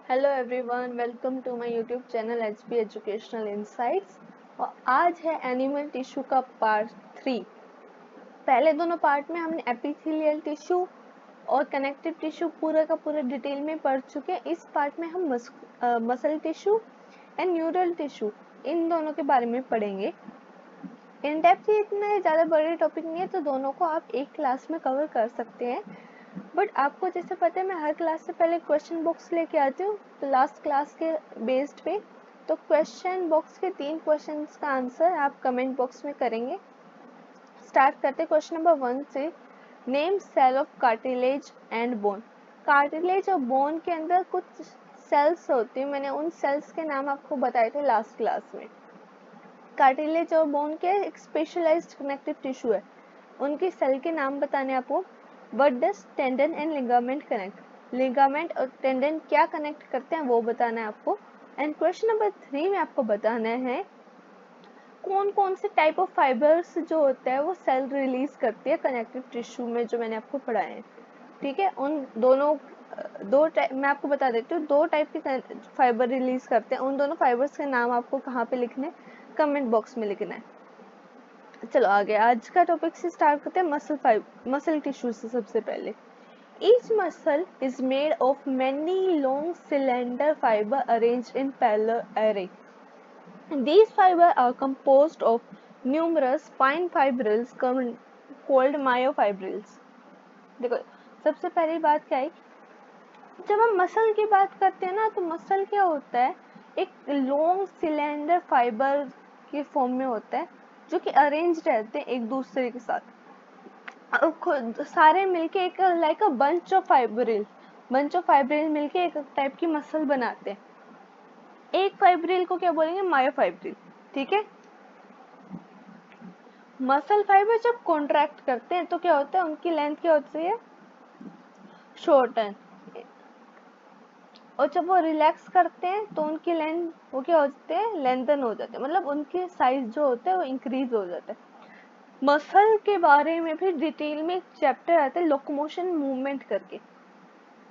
Hello everyone, welcome to my YouTube channel HP educational insights. और आज है animal tissue का पार्ट 3। पहले दोनों पार्ट में हमने एपिथेलियल टिश्यू और कनेक्टिव टिश्यू पूरा का पूरा डिटेल में पढ़ चुके हैं। इस पार्ट में हम muscle tissue and neural tissue in दोनों के बारे में पढ़ेंगे। इन डेप्थ इतने ज़्यादा बड़े टॉपिक नहीं है, तो दोनों को आप एक क्लास में कवर कर सकते हैं। बट आपको जैसे पता है, मैं हर क्लास से पहले क्वेश्चन बॉक्स लेके आती हूँ लास्ट क्लास के बेस्ड पे। तो क्वेश्चन बॉक्स के 3 क्वेश्चंस का आंसर आप कमेंट बॉक्स में करेंगे। स्टार्ट करते क्वेश्चन नंबर 1 से। Name cell of cartilage and bone. Cartilage और बोन के अंदर कुछ सेल्स होती हैं, मैंने उन सेल्स के नाम आपको बताए थे लास्ट क्लास में। कार्टिलेज और बोन के एक स्पेशलाइज्ड कनेक्टिव टिश्यू है, उनके सेल के नाम बताने आपको। What does tendon and ligament connect. Ligament और टेंडन क्या कनेक्ट करते हैं वो बताना है आपको। एंड क्वेश्चन नंबर 3 में आपको बताना है कौन कौन से टाइप ऑफ फाइबर्स जो होता है वो सेल रिलीज करती है कनेक्टिव टिश्यू में, जो मैंने आपको पढ़ाए हैं। ठीक है, उन दोनों दो टाइप मैं आपको बता देती हूँ। 2 टाइप के फाइबर रिलीज करते हैं, उन दोनों फाइबर्स के नाम आपको कहाँ पे लिखने, कमेंट बॉक्स में लिखना है। चलो आगे आज का टॉपिक से स्टार्ट करते हैं। मसल टिश्यू से सबसे पहले। Each muscle is made of many long cylinder fiber arranged in parallel array. These fibers are composed of numerous fine fibrils called myofibrils. देखो, सबसे पहली बात क्या है, जब हम मसल की बात करते हैं ना, तो मसल क्या होता है, एक लॉन्ग सिलेंडर फाइबर के फॉर्म में होता है, जो कि अरेंज रहते हैं एक दूसरे के साथ। खुद सारे मिलके एक like a bunch of fibril मिलके एक टाइप की मसल बनाते हैं। एक फाइब्रिल को क्या बोलेंगे, मायोफाइब्रिल। ठीक है, मसल फाइबर जब कॉन्ट्रैक्ट करते हैं तो क्या होता है, उनकी लेंथ क्या होती है, शॉर्टन। और जब वो रिलैक्स करते हैं तो उनकी लेंथ वो क्या होते हैं, लेंथन हो जाते हैं, मतलब उनके साइज जो होते हैं वो इंक्रीज हो जाता है। मसल के बारे में भी डिटेल में एक चैप्टर आता है लोकोमोशन मूवमेंट करके।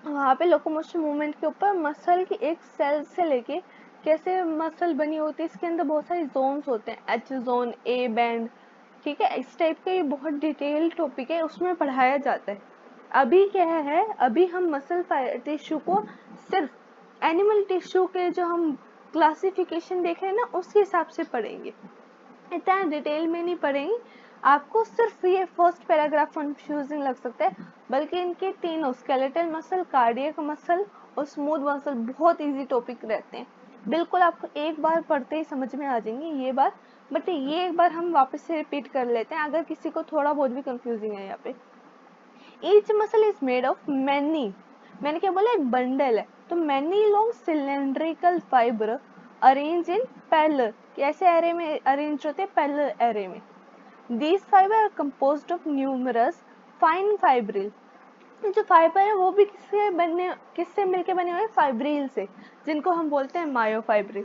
वहाँ पे लोकोमोशन मूवमेंट के ऊपर मसल की एक सेल से लेके कैसे मसल बनी होती है, इसके अंदर बहुत सारे जोन्स होते हैं, एच जोन, ए बैंड। ठीक है, इस टाइप का ये बहुत डिटेल टॉपिक है, उसमें पढ़ाया जाता है। अभी क्या है, अभी हम मसल टिश्यू को सिर्फ एनिमल टिश्यू के जो हम क्लासिफिकेशन देख रहे हैं ना, उसके हिसाब से पढ़ेंगे, इतना डिटेल में नहीं पढ़ेंगे। आपको सिर्फ ये फर्स्ट पैराग्राफ कंफ्यूजिंग लग सकता है, बल्कि इनके तीनों स्केलेटल मसल, कार्डियक मसल और स्मूथ मसल बहुत इजी टॉपिक रहते हैं। बिल्कुल आपको एक बार पढ़ते ही समझ में आ जाएंगे ये बात। बट ये एक बार हम वापस से रिपीट कर लेते हैं, अगर किसी को थोड़ा बहुत भी कंफ्यूजिंग है यहाँ पे। Each muscle is made of many, मैंने क्या बोला, एक बंडल है, तो many long cylindrical fibre arrange in parallel. कैसे एरे में अरेंज होते हैं, पैरेलल एरे में। These fiber are composed of numerous fine fibril. जो फाइबर है वो भी किससे मिलके बने हुए हैं, फाइब्रिल से, जिनको हम बोलते हैं मायोफाइब्रिल।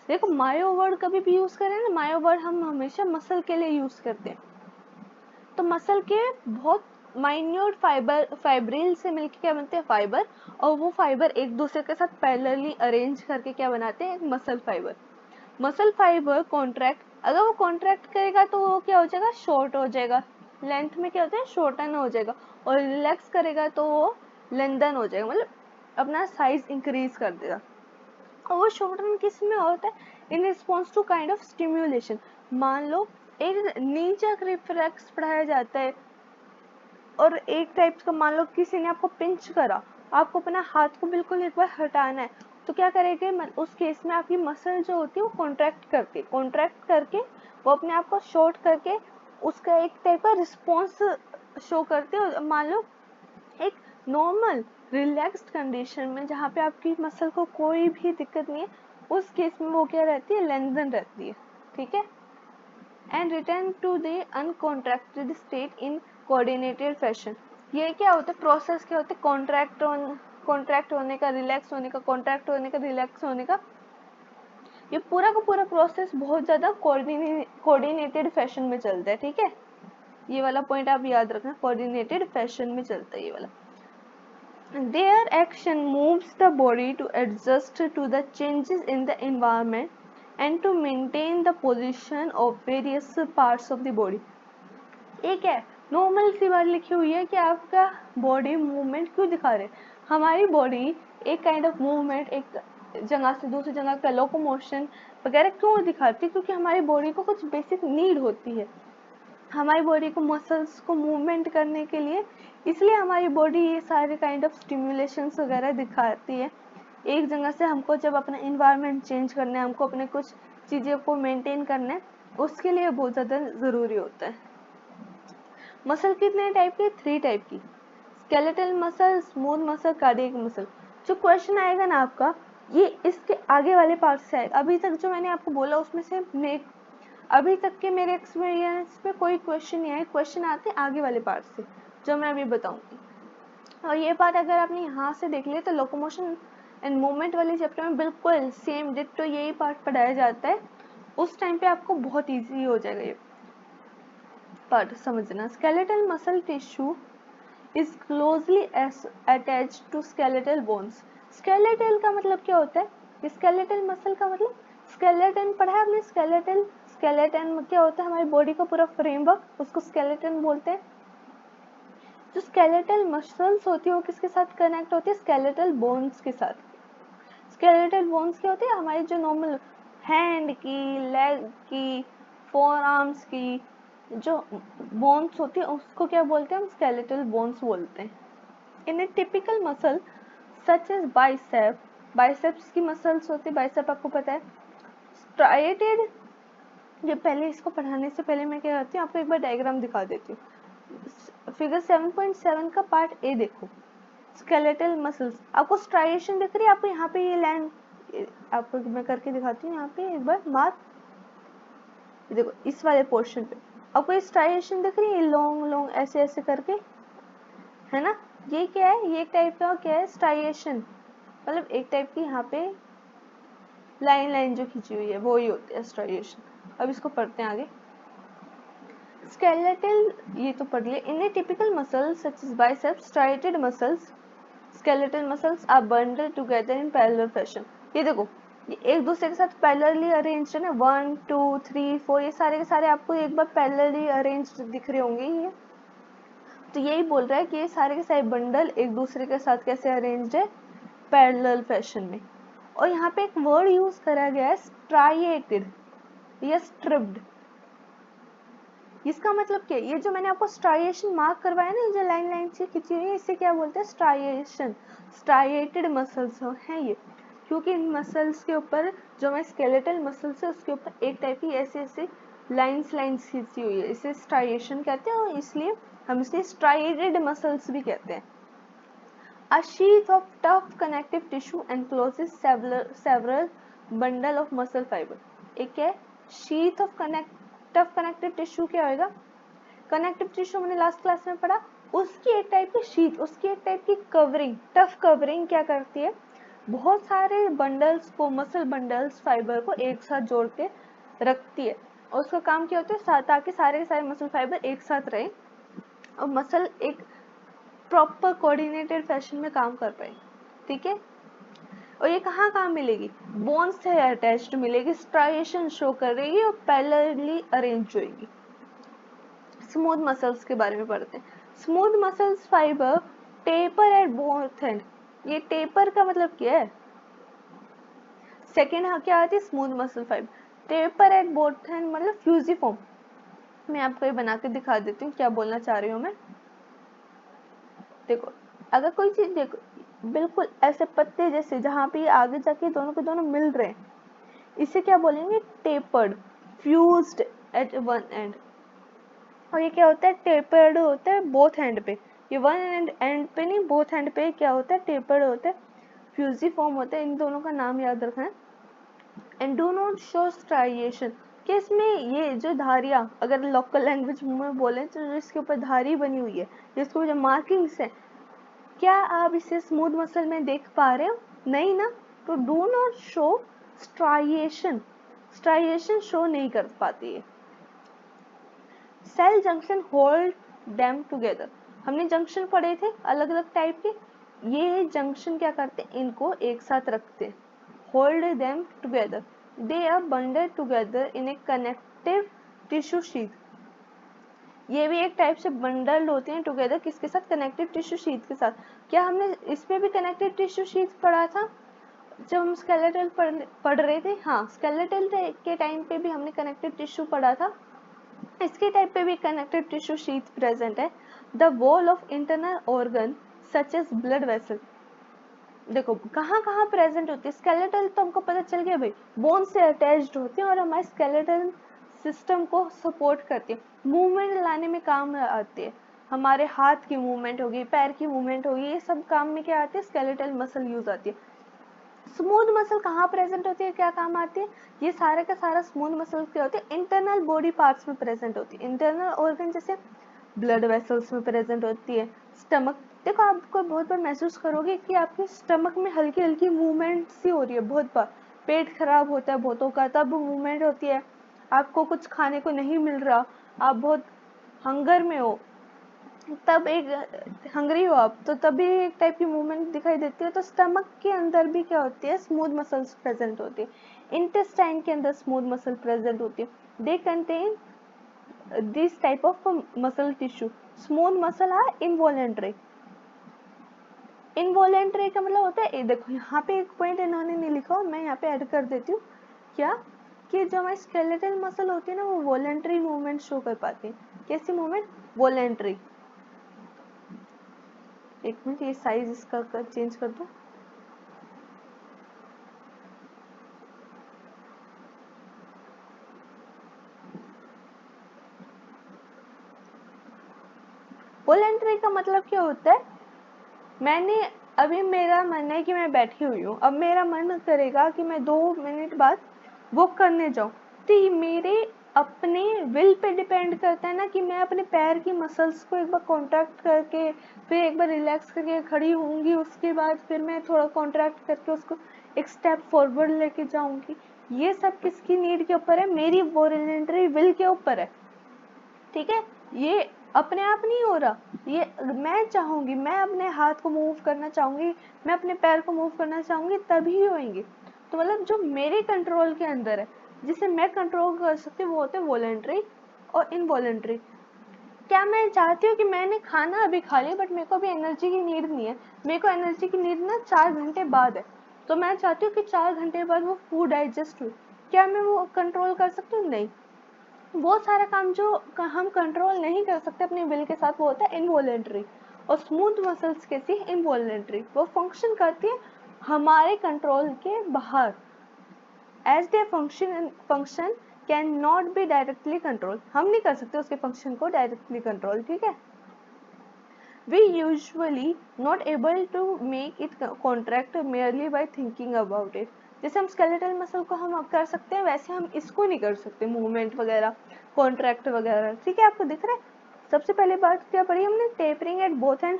देखो, मायो वर्ड कभी भी यूज करें ना, मायो वर्ड हम हमेशा मसल के लिए यूज करते हैं। तो मसल के बहुत माइन्यूट फाइब्रिल से मिलके क्या बनते हैं, फाइबर। और वो फाइबर एक दूसरे के साथ पैरेलली अरेंज करके क्या बनाते हैं, एक muscle fibre. Muscle fibre contract, अगर वो कॉन्ट्रैक्ट करेगा तो वो क्या हो जाएगा, शॉर्ट हो जाएगा, लेंथ में क्या होता है, शॉर्टन हो जाएगा। और रिलैक्स करेगा तो वो लेंथन हो जाएगा, मतलब अपना साइज इंक्रीज कर देगा। और वो शॉर्टन किस में होता है, in response to kind of stimulation. मान लो एक नीचक रिफ्लेक्स पढ़ाया जाता है, और एक टाइप का मान लो किसी ने आपको पिंच करा, आपको अपना हाथ को बिल्कुल एक बार हटाना है, तो क्या करेंगे, उस केस में आपकी मसल जो होती है वो कॉन्ट्रैक्ट करके वो अपने आप को शॉर्ट करके उसका एक टाइप का रिस्पॉन्स शो करते हैं। मान लो एक नॉर्मल रिलैक्स्ड कंडीशन में, जहाँ पे आपकी मसल को कोई भी दिक्कत नहीं है, उस केस में वो क्या रहती है, लेंथन रहती है। ठीक है, and return to the uncontracted state in coordinated fashion. ये क्या होता है, प्रोसेस क्या होता है, कॉन्ट्रैक्ट होने का, रिलैक्स होने का, कॉन्ट्रैक्ट होने का, रिलैक्स होने का। ये पूरा का पूरा प्रोसेस बहुत ज़्यादा कोऑर्डिनेटेड फैशन में चलता है। ठीक है, ये वाला पॉइंट आप याद रखना, कोऑर्डिनेटेड फैशन में चलता है ये वाला। Their action moves the body to adjust to the changes in the environment and to maintain the position of various parts of the body. एक है नॉर्मल सी बात लिखी हुई है कि आपका बॉडी मूवमेंट क्यों दिखा रहे हैं. हमारी बॉडी एक काइंड ऑफ मूवमेंट, एक जगह से दूसरी जगह का लोकोमोशन वगैरह क्यों दिखाती है, क्योंकि हमारी बॉडी को कुछ बेसिक नीड होती है हमारी बॉडी को मसल्स को मूवमेंट करने के लिए. इसलिए हमारी बॉडी ये सारे काइंड ऑफ स्टिम्युलेशंस वगैरह दिखाती है. एक जगह से हमको जब अपना इन्वायरमेंट चेंज करना है, हमको अपने कुछ चीज़ों को मेंटेन करना है, उसके लिए बहुत ज़्यादा ज़रूरी होता है. मसल कितने टाइप के? 3 टाइप की. Skeletal muscle, smooth muscle, cardiac muscle. जो क्वेश्चन आएगा ना आपका, ये इसके आगे वाले पार्ट से आएगा. अभी तक जो मैंने आपको बोला उसमें से अभी तक के मेरे एक्सपीरियंस पे कोई क्वेश्चन नहीं आए. क्वेश्चन आते हैं आगे वाले पार्ट से जो मैं अभी बताऊंगी. और ये पार्ट अगर आपने यहाँ से देख लिया तो लोकोमोशन एंड मूवमेंट वाले चैप्टर में बिल्कुल सेम डिट्टो यही पार्ट पढ़ाया जाता है. उस टाइम पे आपको बहुत ईजी हो जाएगा ये पार्ट समझना. Skeletal muscle tissue is closely attached to skeletal bones. Skeletal का मतलब क्या होता है? स्केलेटल मसल का मतलब स्केलेटन पढ़ा है आपने. स्केलेटन क्या होता है? हमारी बॉडी का पूरा फ्रेमवर्क, उसको स्केलेटन बोलते हैं. जो स्केलेटल मसल्स होती है वो किसके साथ कनेक्ट होती है? स्केलेटल बोन्स के साथ. स्केलेटल बोन्स क्या होते हैं? हमारी जो नॉर्मल हैंड की, लेग की, फोर आर्म्स की जो बोन्स होती है उसको क्या बोलते हैं? हम स्केलेटल बोन्स बोलते हैं. In a typical muscle such as biceps की मसल्स होती है. बाइसेप आपको पता है. स्ट्राइएटेड. ये पहले इसको पढ़ाने से पहले मैं क्या करती हूँ, आपको एक बार डायग्राम दिखा देती हूँ. फिगर 7.7 का पार्ट ए देखो. स्केलेटल मसल्स, आपको स्ट्राइएशन दिख रही है? आपको यहाँ पे ये लाइन आपको मैं करके दिखाती हूँ. यहाँ पे एक बार मार्क देखो, इस वाले पोर्शन पे आपको ये स्ट्राइएशन दिख रही है? लॉन्ग लॉन्ग ऐसे ऐसे करके, है ना. ये क्या है? ये एक टाइप का क्या है? स्ट्राइएशन. मतलब एक टाइप की यहाँ पे लाइन जो खींची हुई है वो ही होती है स्ट्राइएशन. अब इसको पढ़ते हैं आगे. स्केलेटल ये तो पढ़ लिया. In a typical muscles such as biceps, striated muscles, skeletal muscles are bundled together in parallel fashion. ये देखो, ये एक दूसरे के साथ पैरेलली अरेंज्ड है ना. 1 2 3 4 ये सारे के सारे आपको एक बार पैरेलली अरेंज्ड दिख रहे होंगे. ये तो यही बोल रहा है कि ये सारे के सारे बंडल एक दूसरे के साथ कैसे अरेंज्ड है? पैरेलल फैशन में. और यहाँ पे एक वर्ड यूज करा गया है स्ट्राइएटेड या स्ट्रिप्ड. इसका मतलब क्या है? ये जो मैंने आपको स्ट्राइएशन मार्क करवाया ना, जो लाइन लाइन से खींची हुई है, इसे क्या बोलते हैं? स्ट्राइएशन. स्ट्राइएटेड मसल्स हैं ये, क्योंकि इन मसल्स के ऊपर जो हमारे स्केलेटल मसल्स है उसके ऊपर एक टाइप की ऐसे ऐसे लाइंस खींची हुई है, इसे स्ट्राइएशन कहते हैं. और इसलिए हम इसे स्ट्राइएटेड मसल्स भी कहते हैं. A sheath of tough connective tissue encloses several bundle of muscle fiber. एक है sheath of tough connective tissue. क्या होएगा? कनेक्टिव टिश्यू मैंने लास्ट क्लास में पढ़ा. उसकी एक टाइप की शीट, उसकी एक टाइप की कवरिंग, टफ कवरिंग क्या करती है? बहुत सारे बंडल्स को, मसल बंडल्स फाइबर को एक साथ जोड़ के रखती है. और उसका काम क्या होता है? ताकि सारे के सारे मसल फाइबर एक साथ रहे और मसल एक प्रॉपर कोऑर्डिनेटेड फैशन में काम कर पाए. ठीक है. और ये कहाँ कहाँ मिलेगी? बोन से अटैच्ड मिलेगी, स्ट्राइएशन शो कर रही है और पैरेलली अरेंज होगी. स्मूथ मसल्स के बारे में पढ़ते हैं. Smooth muscles fibre taper at both and. ये टेपर का मतलब क्या है? सेकेंड क्या आती है? Smooth muscle fibre. Taper at both and मतलब फ्यूजिफॉर्म. मैं आपको ये बना के दिखा देती हूँ क्या बोलना चाह रही हूँ मैं. देखो, अगर कोई चीज देखो बिल्कुल ऐसे पत्ते जैसे, जहाँ पे आगे जाके दोनों के दोनों मिल रहे हैं, इसे क्या बोलेंगे? Tapered. Fused at one end. और ये क्या होता है? टेपर्ड होता है बोथ एंड पे. ये वन एंड पे नहीं, बोथ एंड पे क्या होता है? टेपर्ड होता है, फ्यूजिफॉर्म होता है. इन दोनों का नाम याद रखना है. And do not show striation. कि इसमें ये जो धारियां, अगर लोकल लैंग्वेज में बोले तो इसके ऊपर धारी बनी हुई है, जिसको जो मार्किंग्स है, क्या आप इसे स्मूथ मसल में देख पा रहे हो? नहीं ना. तो do not show striation. Striation show नहीं कर पाती है. Cell junction hold them together. हमने जंक्शन पढ़े थे अलग अलग टाइप के. ये जंक्शन क्या करते हैं, इनको एक साथ रखते हैं, hold them together, they are bundled together in a connective tissue sheath. ये भी एक टाइप से बंडल होते हैं टुगेदर, किसके साथ, कनेक्टिव टिश्यू शीथ के साथ। क्या हमने इसमें भी कनेक्टिव टिश्यू शीथ पढ़ा था जब हम स्केलेटल पढ़ रहे थे? हाँ, स्केलेटल के टाइम पे भी हमने कनेक्टिव टिश्यू पढ़ा था, इसके टाइप पे भी कनेक्टिव टिश्यू शीथ प्रेजेंट है। The wall of internal organ such as blood vessel. देखो कहाँ कहाँ प्रेजेंट होती है, स्केलेटल तो हमको पता चल गया भाई, बोन से अटैच्ड होती है और हमारे स्केलेटल सिस्टम को सपोर्ट करती है, मूवमेंट लाने में काम आती है, हमारे हाथ की मूवमेंट होगी, पैर की मूवमेंट होगी, ये सब काम में क्या आती है, स्केलेटल मसल यूज आती है। स्मूथ मसल कहाँ प्रेजेंट होती है, क्या काम आती है, ये सारे का सारा स्मूथ मसल क्या होते हैं, इंटरनल बॉडी पार्ट्स में प्रेजेंट होती है, इंटरनल ऑर्गन जैसे ब्लड वेसल्स में प्रेजेंट होती है, स्टमक। देखो आपको बहुत बार महसूस करोगे कि आपके स्टमक में हल्की हल्की मूवमेंट सी हो रही है, बहुत बार पेट खराब होता है बहुतों का, तब मूवमेंट होती है, आपको कुछ खाने को नहीं मिल रहा, आप बहुत हंगर में हो, तब एक हंगरी हो आप, तो तभी एक टाइप की मूवमेंट दिखाई देती है। तो स्टमक के अंदर भी क्या होती है, स्मूथ मसल्स प्रेजेंट होती है, इंटेस्टाइन के अंदर स्मूथ मसल प्रेजेंट होती है। They contain this type of muscle tissue. Smooth muscle are involuntary. Involuntary का मतलब होता है, देखो यहाँ पे एक पॉइंट इन्होंने नहीं लिखा, मैं यहाँ पे ऐड कर देती हूँ, क्या कि जो हमारी स्केलेटल मसल होती है ना, वो वॉलेंट्री मूवमेंट शो कर पाती है। कैसी मूवमेंट, वॉलेंट्री। एक मिनट, ये साइज इसका चेंज कर दो। वॉलेंट्री का मतलब क्या होता है, मैंने अभी मेरा मन है कि मैं बैठी हुई हूँ, अब मेरा मन करेगा कि मैं 2 मिनट बाद वॉक करने जाऊँ, तो ये मेरे अपने विल पे डिपेंड करता है ना, कि मैं अपने पैर की मसल्स को एक बार कॉन्ट्रैक्ट करके फिर एक बार रिलैक्स करके खड़ी होंगी, उसके बाद फिर मैं थोड़ा कॉन्ट्रैक्ट करके उसको एक स्टेप फॉरवर्ड लेके जाऊंगी। ये सब किसकी नीड के ऊपर है, मेरी वॉलेंट्री विल के ऊपर है, ठीक है। ये अपने आप नहीं हो रहा, ये मैं चाहूंगी, मैं अपने हाथ को मूव करना चाहूंगी, मैं अपने पैर को मूव करना चाहूंगी, तभी होंगे। तो मतलब जो मेरे कंट्रोल के अंदर है, जिसे मैं कंट्रोल कर सकती हूँ, वो होते हैं वॉलेंट्री और इनवॉलेंट्री। क्या मैं चाहती हूँ कि मैंने खाना अभी खा लिया, बट मेरे को अभी एनर्जी की नीड नहीं है, मेरे को एनर्जी की नीड ना 4 घंटे बाद है, तो मैं चाहती हूँ कि 4 घंटे बाद वो फूड डाइजेस्ट हो, क्या मैं वो कंट्रोल कर सकती हूँ? नहीं। वो सारा काम जो हम कंट्रोल नहीं कर सकते अपने विल के साथ, वो होता है इनवॉलेंट्री। और स्मूथ मसल्स कैसी, इनवॉलेंट्री, वो फंक्शन करती है हमारे कंट्रोल के बाहर, as they function can not be directly control, हम नहीं कर सकते उसके फंक्शन को डायरेक्टली कंट्रोल, ठीक है। We usually not able to make it contract merely by thinking about it. जैसे हम स्केलेटल मसल को हम कर सकते हैं, वैसे हम इसको नहीं कर सकते, मूवमेंट वगैरह, कॉन्ट्रैक्ट वगैरह, ठीक है। आपको दिख रहा है, सबसे पहले बात क्या पढ़ी हमने, tapering at both and,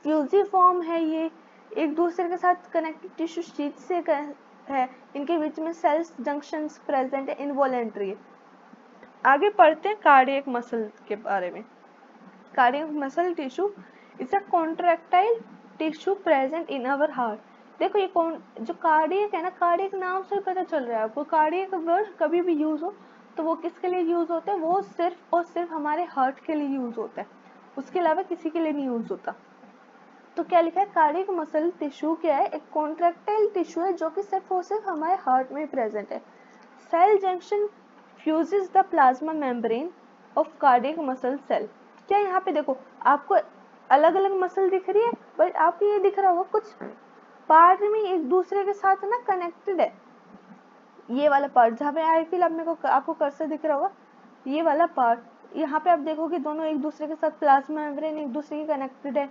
fusiform है ये, एक दूसरे के साथ कनेक्टेड टिश्यू शीट से है, इनके बीच में सेल्स जंक्शंस प्रेजेंट है, इनवॉलेंट्री है। आगे पढ़ते हैं कार्डियक मसल के बारे में। Cardiac muscle tissue is a contractile tissue present in our heart. देखो ये कौन, जो कार्डियक है ना, कार्डियक नाम से पता चल रहा है आपको, कार्डियक वर्ड कभी भी यूज हो तो वो किसके लिए यूज होता है, वो सिर्फ और सिर्फ हमारे हार्ट के लिए यूज होता है, उसके अलावा किसी के लिए नहीं यूज होता। तो क्या लिखा है, कार्डियक मसल टिश्यू क्या है, एक कॉन्ट्रैक्टाइल टिश्यू है जो कि सिर्फ और सिर्फ हमारे हार्ट में प्रेजेंट है। Cell junction fuses the plasma membrane of cardiac muscle cell. क्या यहाँ पे देखो आपको अलग अलग मसल दिख रही है, बट आपको ये दिख रहा होगा कुछ पार्ट में एक दूसरे के साथ ना कनेक्टेड है, ये वाला पार्ट जहाँ पे आई फील, अब मेरे को आपको कर्सर दिख रहा होगा, ये वाला पार्ट, यहाँ पे आप देखोगे दोनों एक दूसरे के साथ प्लाज्मा मेम्ब्रेन एक दूसरे की कनेक्टेड है,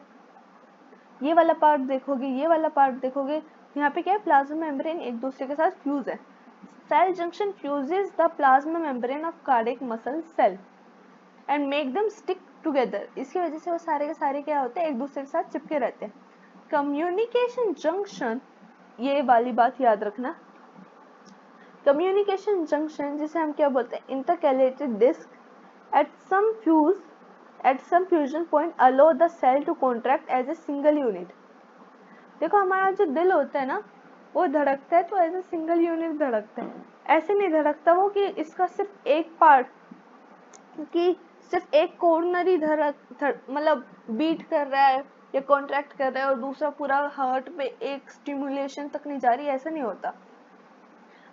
ये वाला पार्ट देखोगे, ये वाला पार्ट देखोगे, यहाँ पे क्या है, प्लाज्मा मेम्ब्रेन एक दूसरे के साथ फ्यूज है। Cell junction fuses the plasma membrane of cardiac muscle cell and make them stick together. इसकी वजह से वो सारे के सारे क्या होते हैं, एक दूसरे के साथ चिपके रहते हैं। कम्युनिकेशन जंक्शन, ये वाली बात याद रखना, कम्युनिकेशन जंक्शन जिसे हम क्या बोलते हैं, intercalated disc at some fuse at some fusion point allow the cell to contract as a single unit. देखो हमारा जो दिल होता है ना, वो धड़कता है तो एज ए सिंगल यूनिट धड़कता है, ऐसे नहीं धड़कता वो कि इसका सिर्फ एक पार्ट, कि सिर्फ एक कॉर्नर ही मतलब बीट कर रहा है या कॉन्ट्रैक्ट कर रहा है और दूसरा पूरा हार्ट पे एक स्टिमुलेशन तक नहीं जा रही, ऐसा नहीं होता।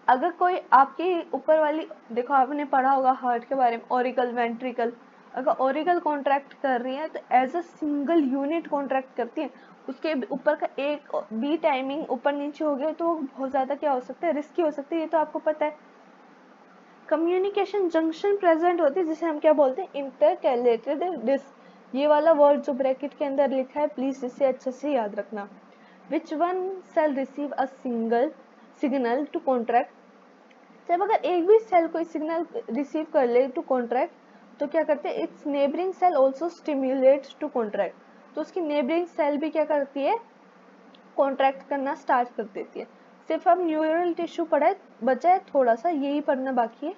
अगर कोई आपकी ऊपर वाली, देखो आपने पढ़ा होगा हार्ट के बारे में, ऑरिकल वेंट्रिकल, अगर ऑरिकल कॉन्ट्रैक्ट कर रही है तो as a single unit contract करती है, उसके ऊपर का एक भी टाइमिंग ऊपर नीचे हो गया तो बहुत ज्यादा क्या हो सकता है, रिस्की हो सकती है, ये तो आपको पता है। कम्युनिकेशन जंक्शन प्रेजेंट होती है जिसे हम क्या बोलते हैं, इंटरकैलेटेड डिस्क। ये वाला वर्ड जो ब्रैकेट के अंदर लिखा है प्लीज इसे अच्छे से याद रखना। Which one cell receive a single signal to contract, जब अगर एक भी सेल कोई सिग्नल रिसीव कर ले टू कॉन्ट्रैक्ट तो क्या करते हैं, its neighbouring cell also stimulates to contract, तो उसकी नेबरिंग सेल भी क्या करती है, कॉन्ट्रैक्ट करना स्टार्ट कर देती है। सिर्फ अब न्यूरल टिश्यू पढ़ा है, बचा है थोड़ा सा, यही पढ़ना बाकी है।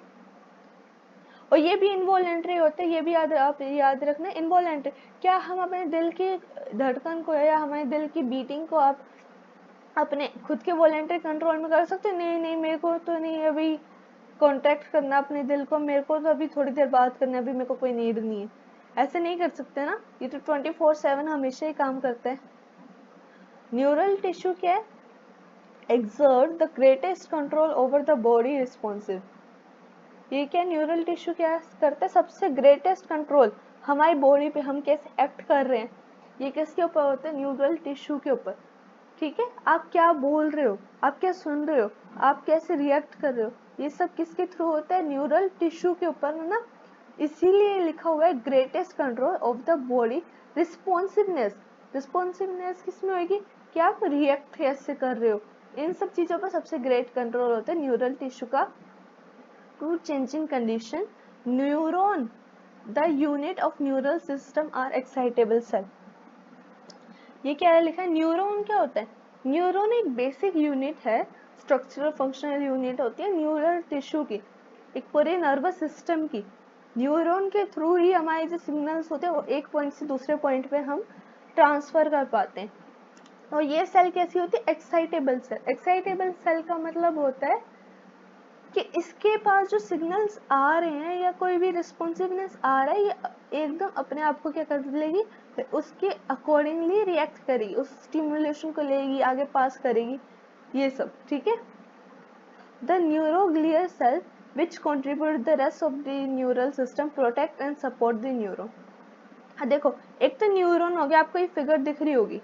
और ये भी इनवॉलेंट्री होते हैं, ये भी आप याद रखना, इनवॉलेंट्री। क्या हम अपने दिल की धड़कन को या हमारे दिल की बीटिंग को आप अपने खुद के वॉलेंट्री कंट्रोल में कर सकते हो? नहीं नहीं, मेरे को तो नहीं अभी कॉन्ट्रैक्ट करना अपने दिल को, मेरे को तो अभी थोड़ी देर बात करना, अभी मेरे को कोई नीड नहीं है, ऐसे नहीं कर सकते ना, ये तो 24/7 हमेशा ही काम करता है। न्यूरल टिश्यू क्या है, exert the greatest control over the body responsive। ये क्या, न्यूरल टिश्यू क्या करता है, सबसे ग्रेटेस्ट कंट्रोल हमारी बॉडी पे, हम कैसे एक्ट कर रहे हैं, ये किसके ऊपर होता है, न्यूरल टिश्यू के ऊपर। ठीक है, आप क्या बोल रहे हो, आप क्या सुन रहे हो, आप कैसे रिएक्ट कर रहे हो, ये सब किसके थ्रू होता है, न्यूरल टिश्यू के ऊपर, है ना। इसीलिए लिखा हुआ है greatest control of the body responsiveness. Responsiveness किसमें होगी, कि आप रिएक्ट कैसे कर रहे हो, इन सब चीजों पर सबसे ग्रेट कंट्रोल होता है न्यूरल टिश्यू का। To changing condition neuron the unit of neural system are excitable cell. ये क्या है लिखा है, न्यूरॉन क्या होता है, न्यूरॉन एक बेसिक यूनिट है, स्ट्रक्चरल फंक्शनल यूनिट होती है न्यूरल टिश्यू की, एक पूरे नर्वस सिस्टम की। न्यूरॉन के थ्रू ही हमारे जो सिग्नल्स होते हैं वो एक पॉइंट से दूसरे पॉइंट पे हम ट्रांसफर कर पाते हैं। और ये सेल कैसी होती है, एक्साइटेबल सेल। एक्साइटेबल सेल का मतलब होता है कि इसके पास जो सिग्नल्स आ रहे हैं या कोई भी रिस्पॉन्सिवनेस आ रहा है, ये एकदम अपने आप को क्या कर लेगी, उसके अकॉर्डिंगली रिएक्ट करेगी, उस स्टिमुलेशन को लेगी, आगे पास करेगी, ये सब। ठीक है, the neuroglial cell which contribute the rest of the neural system protect and support the neuron। हाँ देखो, एक तो न्यूरॉन हो गया, आपको ये फिगर दिख रही होगी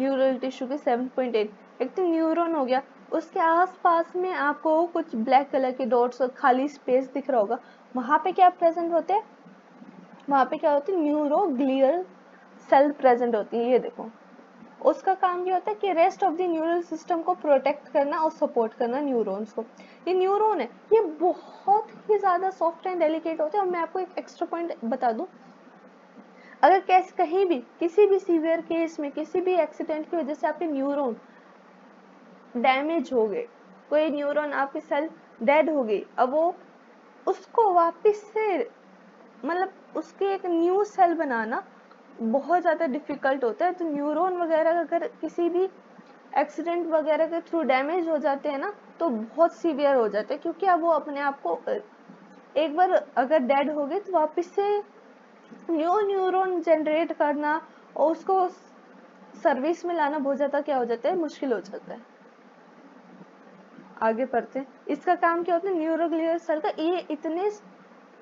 न्यूरल टिश्यू की 7.8, एक तो न्यूरॉन हो गया, उसके आसपास में आपको कुछ ब्लैक कलर के डॉट्स और खाली स्पेस दिख रहा होगा, वहां पे क्या प्रेजेंट होते हैं, वहां पे क्या होती है, न्यूरोग्लियल सेल प्रेजेंट होती है। ये देखो, उसका काम ये होता है कि rest of the neural system को प्रोटेक्ट करना और सपोर्ट करना न्यूरॉन्स को। ये न्यूरॉन है, ये बहुत ही ज्यादा सॉफ्ट एंड डेलिकेट होते हैं। और मैं आपको एक एक्स्ट्रा पॉइंट बता दूं, अगर कैसे कहीं भी किसी भी सीवियर केस में, किसी भी एक्सीडेंट की वजह से आपके न्यूरॉन डैमेज हो गए, कोई न्यूरॉन आपकी सेल डेड हो गई, अब वो उसको वापस से मतलब उसके एक न्यू सेल बनाना बहुत ज़्यादा डिफिकल्ट होता है। तो न्यूरॉन वगैरह अगर किसी भी एक्सीडेंट वगैरह के थ्रू डैमेज हो जाते हैं ना, तो बहुत सीवियर हो जाते हैं, क्योंकि अब वो अपने आप को एक बार अगर डेड हो गए तो वापस से न्यू न्यूरॉन जनरेट करना और उसको सर्विस में लाना बहुत ज़्यादा क्या हो जाता है, मुश्किल हो जाता है। आगे पढ़ते हैं, इसका काम क्या होता है, न्यूरोग्लियल सेल का ये इतने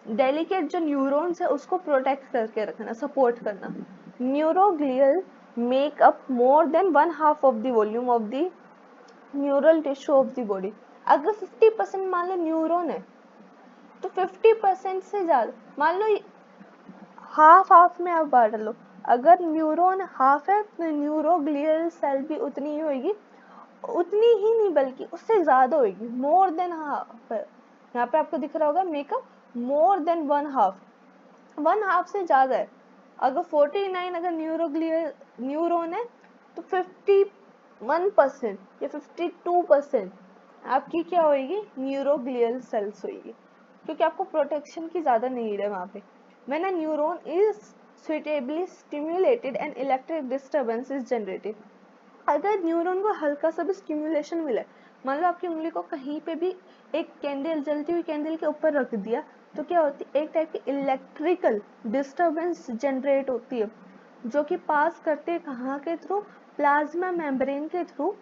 डेलिकेट जो न्यूरॉन्स है उसको प्रोटेक्ट करके रखना, सपोर्ट करना। Neuroglial make up more than 1/2 of the volume of the neural tissue of the body. अगर 50% मान लो न्यूरॉन है तो 50% से ज्यादा, मान लो हाफ हाफ में आप बांट लो, अगर न्यूरॉन हाफ है तो न्यूरोग्लियल सेल भी उतनी ही होगी, उतनी ही नहीं बल्कि उससे ज्यादा होगी, मोर देन हाफ। यहाँ पे आपको दिख रहा होगा मेकअप मोर देन 1/2, 1/2 से ज्यादा है। अगर 49 अगर न्यूरॉन है तो 51% या 52% आपकी क्या होगी, न्यूरोग्लियल सेल्स होगी, क्योंकि आपको प्रोटेक्शन की ज्यादा नीड है वहां पे। When a neuron is suitably stimulated and electric disturbance is generated. अगर न्यूरॉन को हल्का सा भी स्टिमुलेशन मिले, मान लो आपकी उंगली को कहीं पे भी एक कैंडल, जलती हुई कैंडल के ऊपर रख दिया, तो क्या होती है, एक टाइप की इलेक्ट्रिकल डिस्टर्बेंस जनरेट होती है, जो कि पास करते हैं कहाँ के थ्रू, प्लाज्मा मेम्ब्रेन के थ्रू,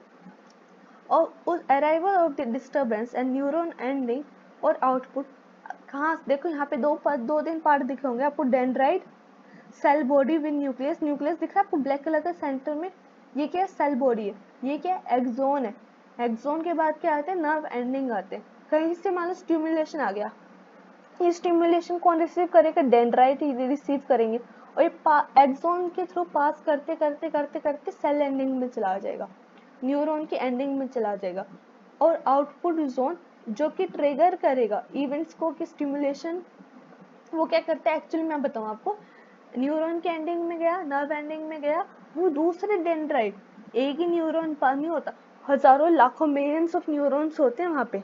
और उस arrival of the disturbance and neuron ending और आउटपुट कहाँ, देखो यहाँ पे दो तीन पार्ट दिखे होंगे आपको, dendrite, cell body with nucleus, nucleus दिख रहा है आपको ब्लैक कलर का सेंटर में, ये क्या है, सेल बॉडी है, ये क्या है, एक्सोन है, एक्सोन के बाद क्या आते हैं, नर्व एंडिंग आते हैं, कहीं से मान लो स्टिमुलेशन आ गया, ये स्टिमुलेशन कौन रिसीव करेगा, डेंड्राइट ही रिसीव करेंगे, और ये एक्सोन के थ्रू पास करते करते करते करते सेल एंडिंग में चला जाएगा, न्यूरॉन की एंडिंग में चला जाएगा, और आउटपुट जोन जो कि ट्रिगर करेगा इवेंट्स को कि स्टिमुलेशन, वो क्या करता है एक्चुअली मैं बताऊँ आपको, न्यूरॉन के एंडिंग में गया, नर्व एंडिंग में गया, वो दूसरे डेंड्राइट, एक ही न्यूरॉन नहीं होता, हजारों लाखों मिलियंस ऑफ न्यूरॉन्स होते हैं वहाँ पे,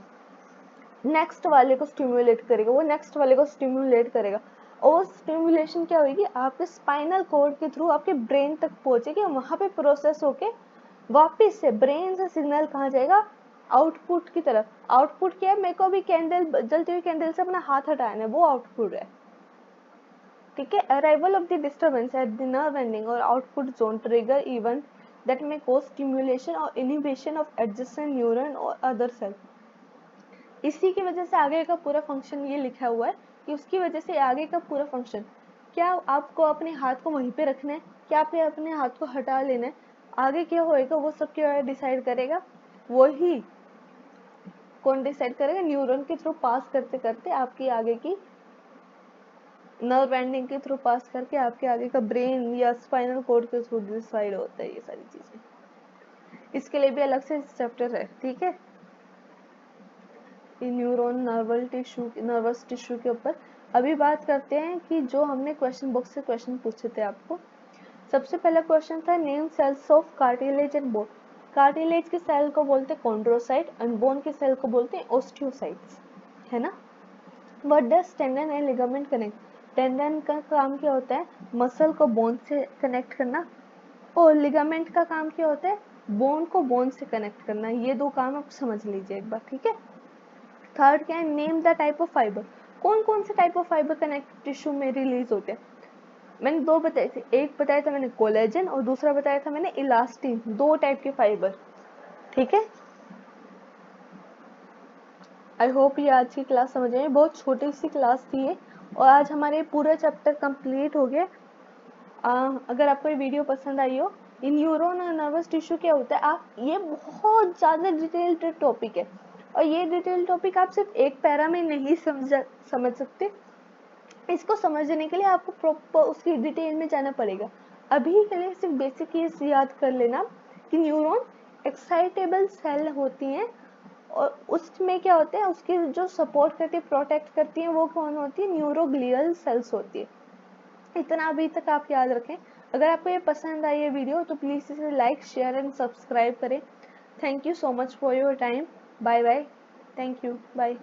नेक्स्ट वाले को स्टिमुलेट करेगा, वो नेक्स्ट वाले को स्टिमुलेट करेगा, और स्टिमुलेशन क्या होगी, आपके स्पाइनल कॉर्ड के थ्रू आपके ब्रेन तक पहुंचेगी, वहां पे प्रोसेस होके वापस से ब्रेन से सिग्नल कहाँ जाएगा, आउटपुट की तरफ। आउटपुट क्या है, मेरे को अभी कैंडल, जलती हुई कैंडल से अपना हाथ हटाना है, वो आउटपुट है, ठीक है। Arrival of the disturbance at the nerve ending और output zone trigger event that may cause stimulation और इनहिबिशन ऑफ एडजेसेंट न्यूरॉन और अदर सेल। इसी की वजह से आगे का पूरा फंक्शन ये लिखा हुआ है कि उसकी वजह से आगे का पूरा फंक्शन, क्या आपको अपने हाथ को वहीं पे रखना है, क्या आपने अपने हाथ को हटा लेना है, आगे क्या होएगा वो सब क्या डिसाइड करेगा, वही कौन डिसाइड करेगा, न्यूरॉन के थ्रू पास करते करते आपकी आगे की नर्व एंडिंग के थ्रू पास करके आपके आगे का ब्रेन या स्पाइनल कॉर्ड के थ्रू डिसाइड होता है ये सारी चीजें। इसके लिए भी अलग से चैप्टर है, ठीक है, न्यूरॉन नर्वस टिश्यू के ऊपर। अभी बात करते हैं कि जो हमने क्वेश्चन बुक से क्वेश्चन पूछे थे आपको। सबसे पहला क्वेश्चन था name cells of cartilage and bone. Cartilage के सेल को बोलते हैं कॉन्ड्रोसाइट एंड बोन के सेल को बोलते हैं ओस्टियोसाइट्स, है ना। What does tendon and ligament connect. Tendon का काम क्या होता है, मसल को बोन से कनेक्ट करना, और लिगामेंट का काम क्या होता है, बोन को बोन से कनेक्ट करना। ये दो काम आप समझ लीजिए एक बार, ठीक है। थर्ड क्या है, name the type of fibre. कौन कौन से type of fibre connective tissue में रिलीज होते हैं। मैंने दो बताए थे, एक बताया था मैंने कोलेजन और दूसरा बताया था मैंने इलास्टिन, दो टाइप के फाइबर, ठीक है। आई होप ये आज की क्लास समझ आए, बहुत छोटी सी क्लास थी ये, और आज हमारे पूरा चैप्टर कंप्लीट हो गया। अगर आपको ये वीडियो पसंद आई हो, इन न्यूरॉन और नर्वस टिश्यू क्या होता है, आप ये बहुत ज़्यादा डिटेल्ड टॉपिक है, और ये डिटेल टॉपिक आप सिर्फ एक पैरा में नहीं समझ सकते। इसको समझने के लिए आपको प्रॉपर उसकी डिटेल में जाना पड़ेगा। अभी के लिए सिर्फ बेसिक ये याद कर लेना कि न्यूरॉन एक्साइटेबल सेल होती हैं, और उसमें क्या होते हैं, उसकी जो सपोर्ट करती है, प्रोटेक्ट करती हैं, वो कौन होती है, न्यूरोग्लियल सेल्स होती है। इतना अभी तक आप याद रखें। अगर आपको ये पसंद आई ये वीडियो तो प्लीज़ इसे लाइक, शेयर एंड सब्सक्राइब करें। Thank you so much for your time. Bye bye. Thank you, bye.